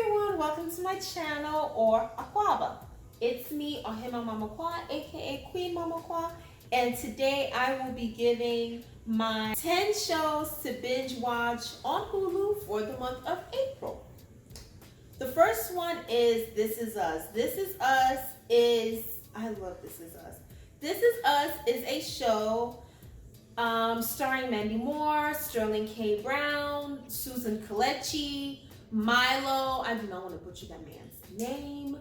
everyone, welcome to my channel or Aquaba. It's me, Ohemaa MaMokowa, aka Queen MaMokowa, and today I will be giving my 10 shows to binge watch on Hulu for the month of April. The first one is This Is Us. I love This Is Us. This Is Us is a show starring Mandy Moore, Sterling K. Brown, Susan Kelechi, Milo. I do not want to butcher that man's name.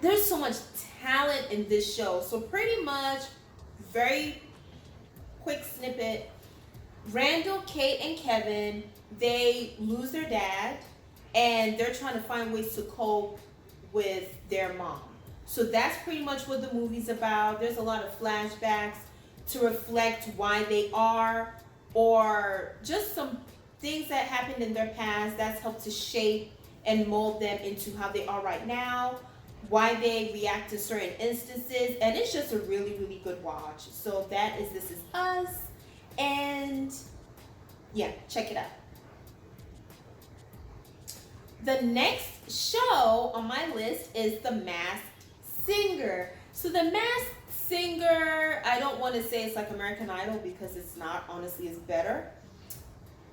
There's so much talent in this show. So pretty much, very quick snippet, Randall, Kate, and Kevin, they lose their dad and they're trying to find ways to cope with their mom. So that's pretty much what the movie's about. There's a lot of flashbacks to reflect why they are, or just some things that happened in their past that's helped to shape and mold them into how they are right now, why they react to certain instances, and it's just a really, really good watch. So that is This Is Us, and yeah, check it out. The next show on my list is The Masked Singer. So The Masked Singer, I don't want to say it's like American Idol because it's not. Honestly, it's better.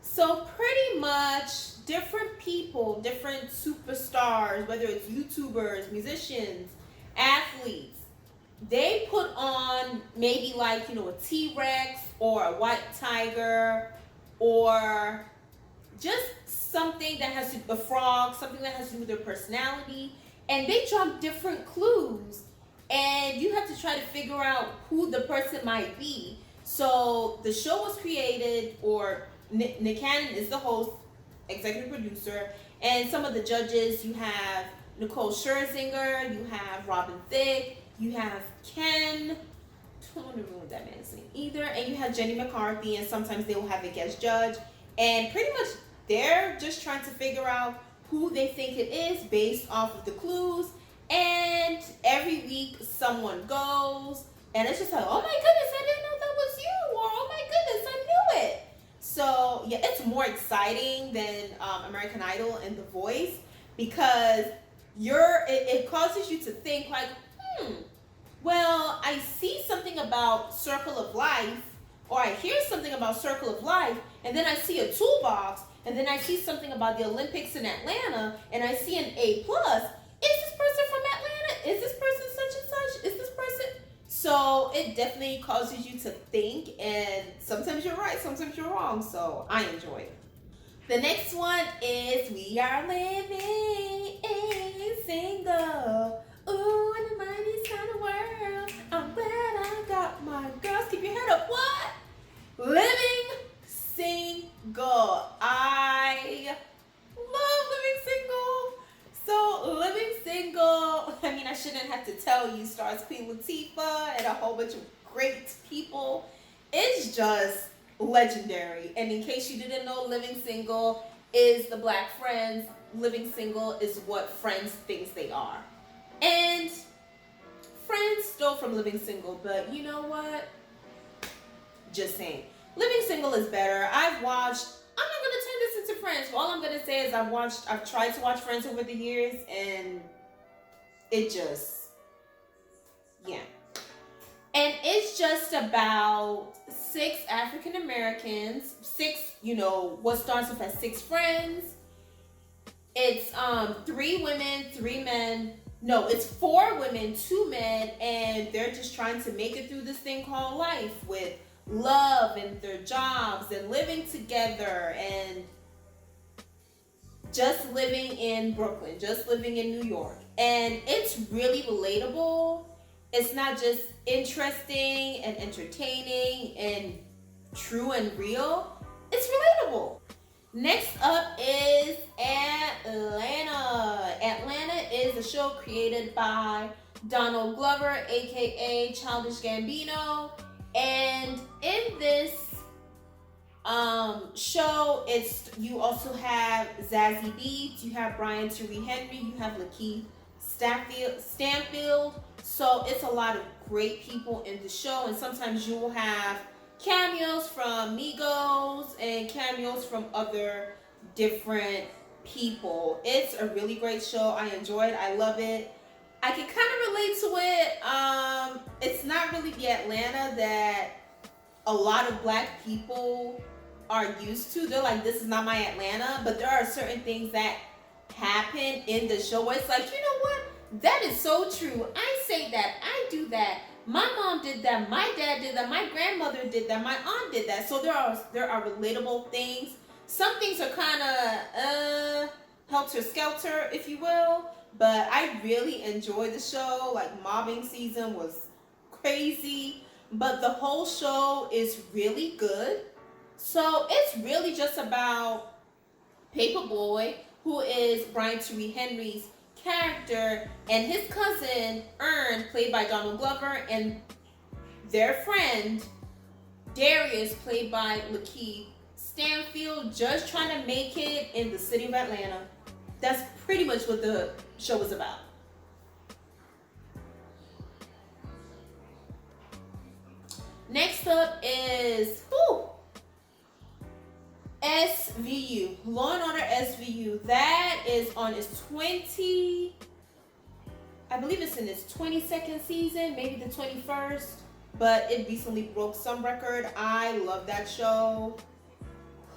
So pretty much different people, different superstars, whether it's YouTubers, musicians, athletes, they put on maybe like, a T-Rex or a white tiger or just something that has to, a frog, something that has to do with their personality, and they drop different clues and you have to try to figure out who the person might be. So the show was created, or Nick Cannon is the host, executive producer, and some of the judges, you have Nicole Scherzinger, you have Robin Thicke, you have Ken, I don't want to ruin that man's name either, and you have Jenny McCarthy, and sometimes they will have a guest judge, and pretty much they're just trying to figure out who they think it is based off of the clues. And every week someone goes, and it's just like, oh my goodness, I didn't know that was you, or oh my goodness, I knew it. So yeah, it's more exciting than American Idol and The Voice, because it causes you to think like, well, I see something about Circle of Life, or I hear something about Circle of Life, and then I see a toolbox, and then I see something about the Olympics in Atlanta, and I see an A+. Is this person from Atlanta? Is this person such and such? Is this person? So it definitely causes you to think, and sometimes you're right, sometimes you're wrong. So I enjoy it. The next one is We Are Living Single. Ooh, in a mighty kind of world. I'm glad I got my girls. Keep your head up. What? Living Single. I love Living Single. So Living Single, I mean, I shouldn't have to tell you, stars Queen Latifah and a whole bunch of great people. It's just legendary. And in case you didn't know, Living Single is the Black Friends. Living Single is what Friends thinks they are. And Friends stole from Living Single, but you know what? Just saying. Living Single is better. I'm not going to turn this into Friends. All I'm going to say is I've tried to watch Friends over the years, and it just, yeah. And it's just about 6 African Americans, what starts off as 6 friends. It's 3 women, 3 men. No, it's 4 women, 2 men, and they're just trying to make it through this thing called life with love and their jobs and living together and just living in Brooklyn, just living in New York. And it's really relatable. It's not just interesting and entertaining and true and real. It's relatable. Next up is Atlanta. Atlanta is a show created by Donald Glover, aka Childish Gambino. And in this show, you also have Zazie Beetz, you have Brian Tyree Henry, you have Lakeith Stanfield. So it's a lot of great people in the show, and sometimes you will have cameos from Migos and cameos from other different people. It's a really great show. I enjoy it. I love it. I can kind of relate to it. It's not really the Atlanta that a lot of black people are used to. They're like, this is not my Atlanta, but there are certain things that happen in the show where it's like, you know what? That is so true. I say that. I do that. My mom did that. My dad did that. My grandmother did that. My aunt did that. So there are relatable things. Some things are kind of helter-skelter, if you will. But I really enjoyed the show. Like, mobbing season was crazy. But the whole show is really good. So it's really just about Paperboy, who is Brian Tyree Henry's character, and his cousin Ern, played by Donald Glover, and their friend Darius, played by Lakeith Stanfield, just trying to make it in the city of Atlanta. That's pretty much what the show is about. Next up is SVU, Law and Order SVU. That is on its I believe it's in its 22nd season, maybe the 21st, but it recently broke some record. I love that show.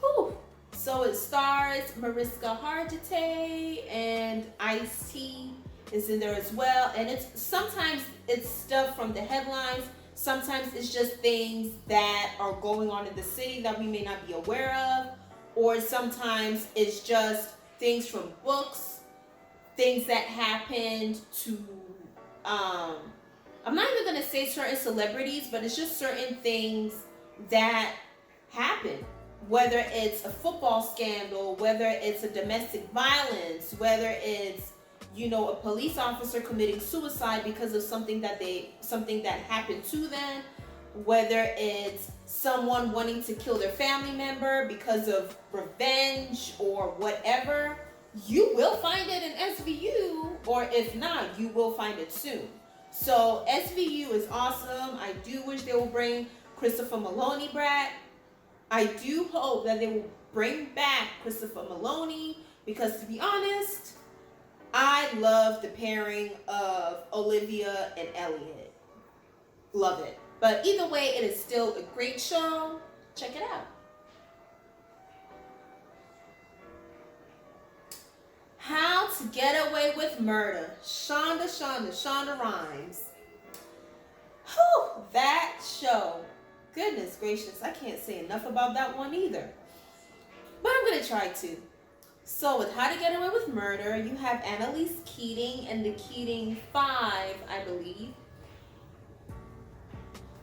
Whew. So it stars Mariska Hargitay, and Ice-T is in there as well. And sometimes it's stuff from the headlines. Sometimes it's just things that are going on in the city that we may not be aware of. Or sometimes it's just things from books, things that happened to, I'm not even going to say certain celebrities, but it's just certain things that happen. Whether it's a football scandal, whether it's a domestic violence, whether it's, a police officer committing suicide because of something that happened to them, whether it's someone wanting to kill their family member because of revenge or whatever, you will find it in SVU, or if not, you will find it soon. So SVU is awesome. I do wish they will bring Christopher Maloney back. I do hope that they will bring back Christopher Maloney, because to be honest, I love the pairing of Olivia and Elliot. Love it. But either way, it is still a great show. Check it out. How to Get Away with Murder. Shonda Rhimes. Whew, that show. Goodness gracious, I can't say enough about that one either. But I'm going to try to. So with How to Get Away with Murder, you have Annalise Keating and the Keating 5, I believe.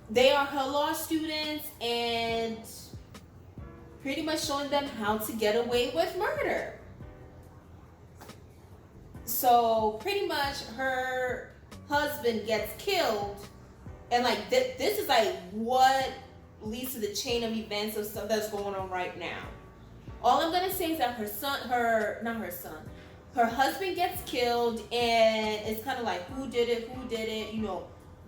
They are her law students and pretty much showing them how to get away with murder. So pretty much her husband gets killed, and like this is like what leads to the chain of events of stuff that's going on right now. All I'm gonna say is that her husband gets killed, and it's kind of like who did it,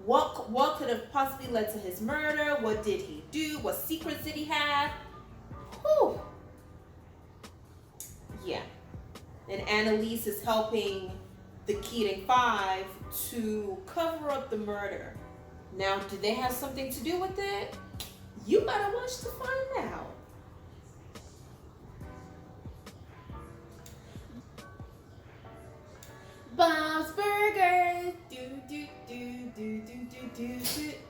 what could have possibly led to his murder, what did he do, what secrets did he have. Whew. Yeah. And Annalise is helping the Keating 5 to cover up the murder. Now, do they have something to do with it? You gotta watch to find out. Bob's Burgers.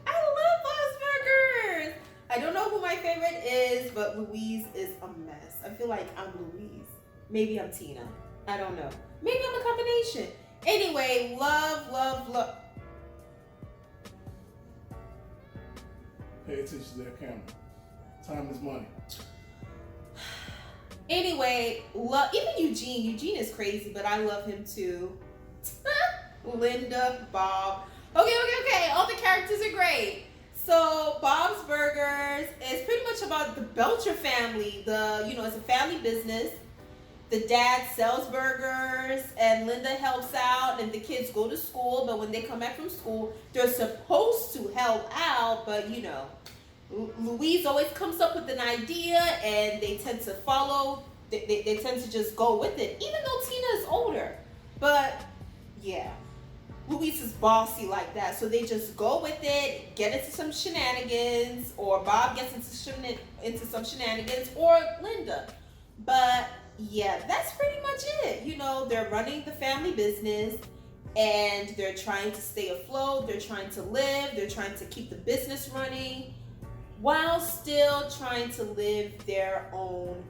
I love Bob's Burgers. I don't know who my favorite is, but Louise is a mess. I feel like I'm Louise. Maybe I'm Tina. I don't know. Maybe I'm a combination. Anyway, love. Pay attention to that camera. Time is money. Anyway, even Eugene. Eugene is crazy, but I love him too. Linda, Bob. Okay. All the characters are great. So Bob's Burgers is pretty much about the Belcher family. It's a family business. The dad sells burgers, and Linda helps out, and the kids go to school. But when they come back from school, they're supposed to help out, but Louise always comes up with an idea, and they tend to follow they tend to just go with it, even though Tina is older. But yeah, Luis is bossy like that, so they just go with it, get into some shenanigans, or Bob gets into some shenanigans, or Linda. But yeah, that's pretty much it. You know, they're running the family business, and they're trying to stay afloat, they're trying to live, they're trying to keep the business running, while still trying to live their own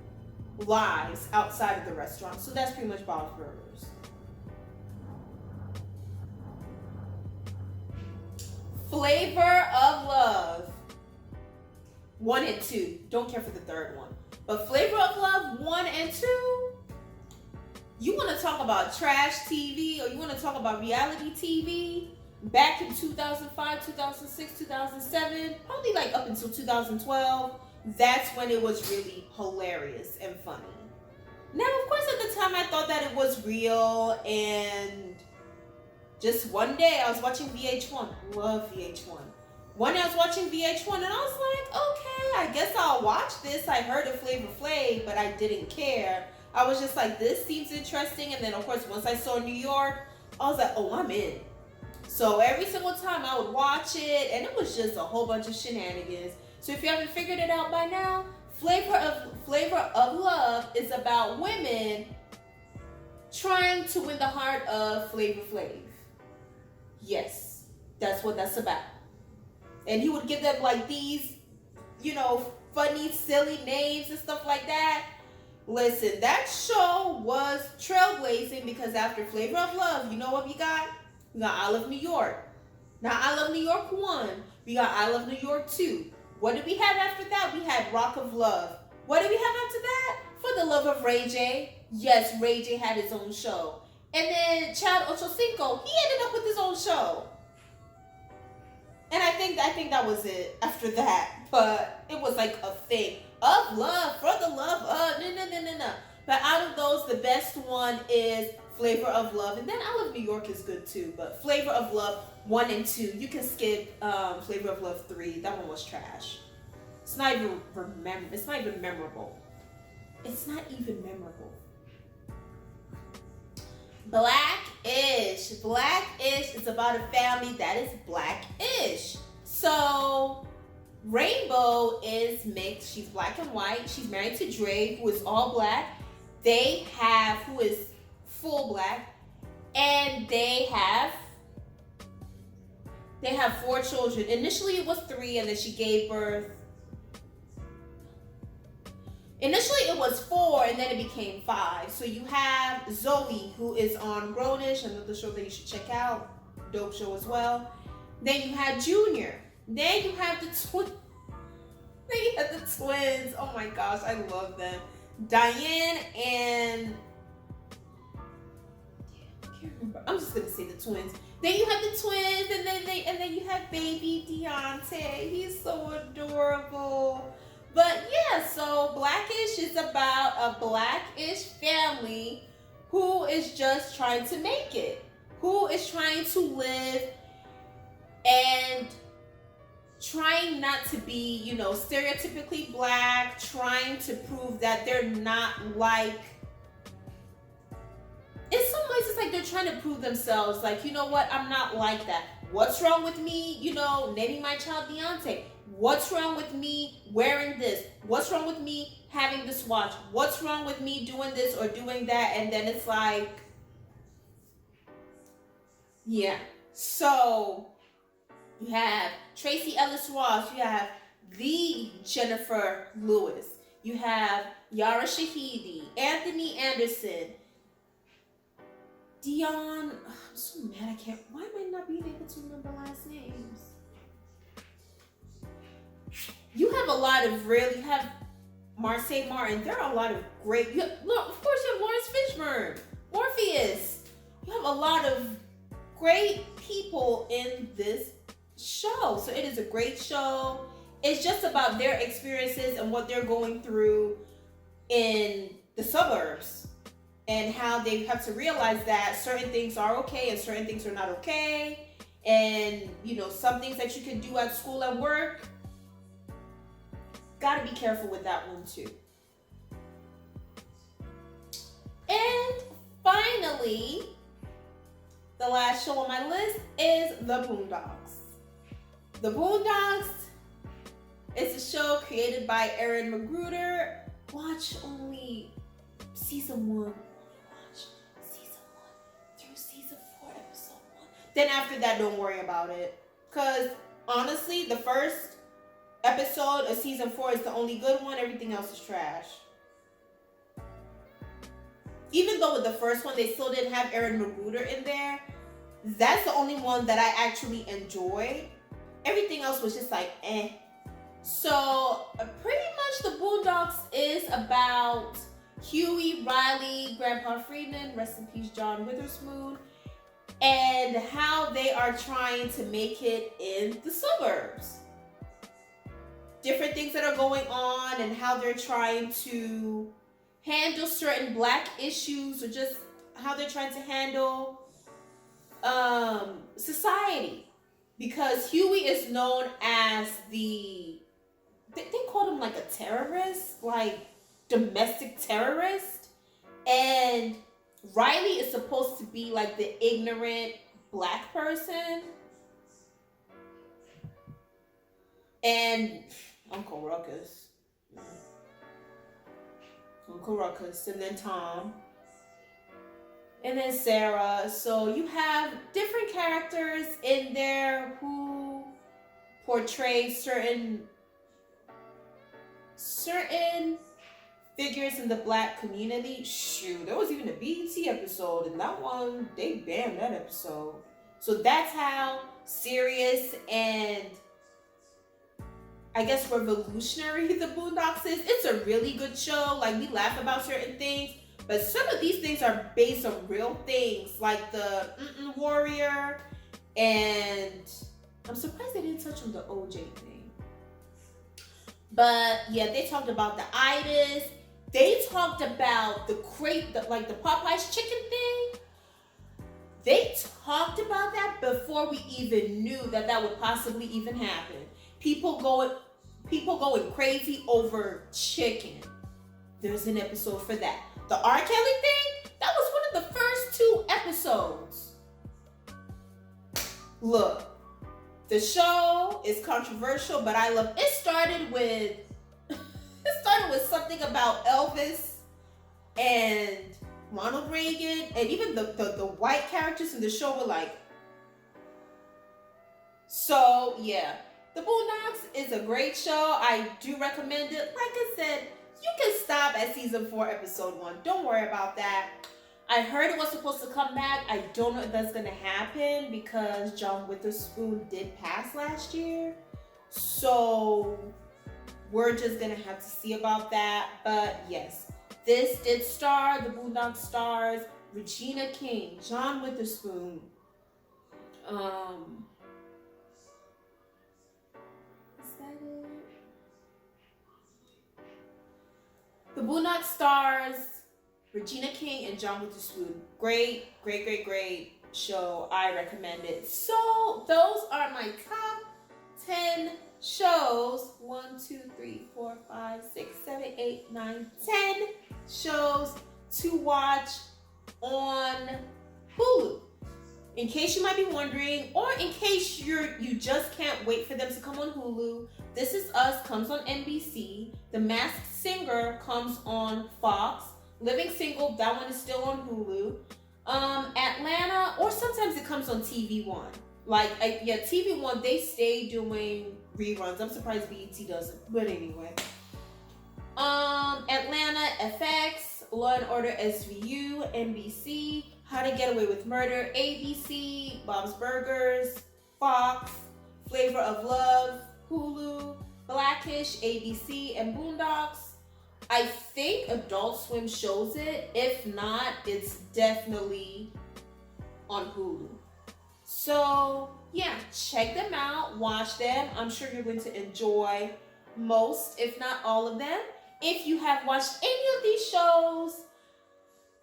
lives outside of the restaurant. So that's pretty much Bob's Burgers. Flavor of Love 1 and 2. Don't care for the third one. But Flavor of Love 1 and 2, you want to talk about trash TV, or you want to talk about reality TV, back in 2005, 2006, 2007, probably like up until 2012, that's when it was really hilarious and funny. Now, of course, at the time I thought that it was real, and just one day I was watching VH1. Love VH1. One day I was watching VH1 and I was like, okay, I guess I'll watch this. I heard of Flavor Flav, but I didn't care. I was just like, this seems interesting. And then, of course, once I saw New York, I was like, oh, I'm in. So every single time I would watch it, and it was just a whole bunch of shenanigans. So if you haven't figured it out by now, Flavor of Love is about women trying to win the heart of Flavor Flav. Yes, that's what that's about. And he would give them like these, funny, silly names and stuff like that. Listen, that show was trailblazing, because after Flavor of Love, you know what we got? We got I Love New York. Now, I Love New York 1. We got I Love New York 2. What did we have after that? We had Rock of Love. What did we have after that? For the Love of Ray J. Yes, Ray J had his own show. And then Chad Ochocinco, he ended up with his own show. And I think that was it after that. But it was like a thing. Of love, for the love of, no. But out of those, the best one is Flavor of Love. And then I Love New York is good too. But Flavor of Love 1 and 2. You can skip Flavor of Love 3. That one was trash. It's not even memorable. It's not even memorable. Black-ish. Black-ish is about a family that is black-ish. So Rainbow is mixed. She's black and white. She's married to Dre, who is all black. Who is full black. And they have 4 children. Initially it was 3, and then she gave birth. Initially it was 4, and then it became 5. So you have Zoe, who is on Grownish, another show that you should check out. Dope show as well. Then you had Junior. Then you have the twins. Oh my gosh, I love them. Diane and I can't remember. I'm just gonna say the twins. Then you have the twins, and then you have baby Deontay. He's so adorable. But yeah, so Blackish is about a Blackish family who is just trying to make it, who is trying to live and trying not to be, stereotypically black, trying to prove that they're not like, in some ways it's like they're trying to prove themselves, like, you know what, I'm not like that. What's wrong with me, naming my child Deontay? What's wrong with me wearing this? What's wrong with me having this watch? What's wrong with me doing this or doing that? And then it's like, yeah. So you have Tracy Ellis Ross. You have the Jennifer Lewis. You have Yara Shahidi, Anthony Anderson, Dion. I'm so mad why am I not being able to remember last names? You have a lot of you have Marseille Martin. There are a lot of great, of course you have Lawrence Fishburne, Morpheus. You have a lot of great people in this show. So it is a great show. It's just about their experiences and what they're going through in the suburbs, and how they have to realize that certain things are okay and certain things are not okay. And, some things that you can do at school and work, gotta be careful with that one too. finally, the last show on my list is The Boondocks. The Boondocks is a show created by Aaron Magruder. Watch only season 1. Watch season 1 through season 4, episode 1. Then after that, don't worry about it. Because honestly, the first episode of season 4 is the only good one. Everything else is trash. Even though with the first one, they still didn't have Aaron Magruder in there. That's the only one that I actually enjoyed. Everything else was just like, eh. So, pretty much The Boondocks is about Huey, Riley, Grandpa Freeman, rest in peace John Witherspoon, and how they are trying to make it in the suburbs. Different things that are going on and how they're trying to handle certain black issues, or just how they're trying to handle society. Because Huey is known as they called him like a terrorist, like domestic terrorist. And Riley is supposed to be like the ignorant black person. And Uncle Ruckus, and then Tom, and then Sarah. So you have different characters in there who portray certain figures in the black community. Shoot, there was even a BET episode, and that one, they banned that episode. So that's how serious and I guess revolutionary The Boondocks is. It's a really good show. Like, we laugh about certain things, but some of these things are based on real things, like the Warrior, and I'm surprised they didn't touch on the OJ thing. But yeah, they talked about the itis. They talked about the Popeye's chicken thing. They talked about that before we even knew that would possibly even happen. People going crazy over chicken. There's an episode for that. The R. Kelly thing, that was one of the first 2 episodes. Look, the show is controversial, but I love it. It started with something about Elvis and Ronald Reagan, and even the white characters in the show were like. So yeah, The Boondocks is a great show. I do recommend it. Like I said, you can stop at season 4, episode 1. Don't worry about that. I heard it was supposed to come back. I don't know if that's going to happen because John Witherspoon did pass last year. So we're just going to have to see about that. But yes, this did star, The Boondocks stars Regina King, John Witherspoon, The Boondocks stars Regina King and John Witherspoon. Great show. I recommend it. So those are my top 10 shows. 1, 2, 3, 4, 5, 6, 7, 8, 9, 10 shows to watch on Hulu. In case you might be wondering, or in case you just can't wait for them to come on Hulu, This Is Us comes on NBC. The Masked Singer comes on Fox. Living Single, that one is still on Hulu. Atlanta, or sometimes it comes on TV One. TV One, they stay doing reruns. I'm surprised BET doesn't, but anyway. Atlanta, FX, Law and Order SVU, NBC, How to Get Away with Murder, ABC, Bob's Burgers, Fox, Flavor of Love, Hulu, Blackish, ABC, and Boondocks. I think Adult Swim shows it. If not, it's definitely on Hulu. So yeah, check them out, watch them. I'm sure you're going to enjoy most, if not all of them. If you have watched any of these shows,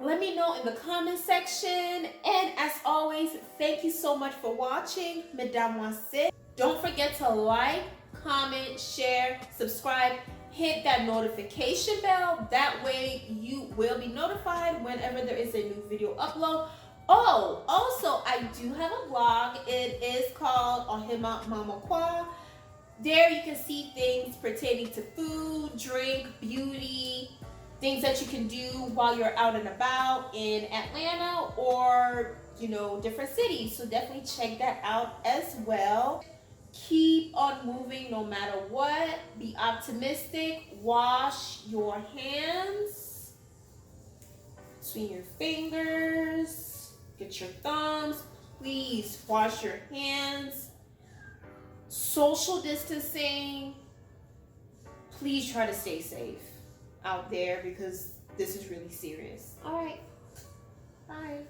let me know in the comment section. And as always, thank you so much for watching, Mesdamoiselles. Don't forget to like, comment, share, subscribe, hit that notification bell. That way you will be notified whenever there is a new video upload. Oh, also, I do have a blog. It is called Ohemaa MaMokowa. There you can see things pertaining to food, drink, beauty, things that you can do while you're out and about in Atlanta or, different cities. So definitely check that out as well. Keep on moving no matter what. Be optimistic. Wash your hands between your fingers. Get your thumbs. Please wash your hands. Social distancing. Please try to stay safe out there because this is really serious. All right. Bye.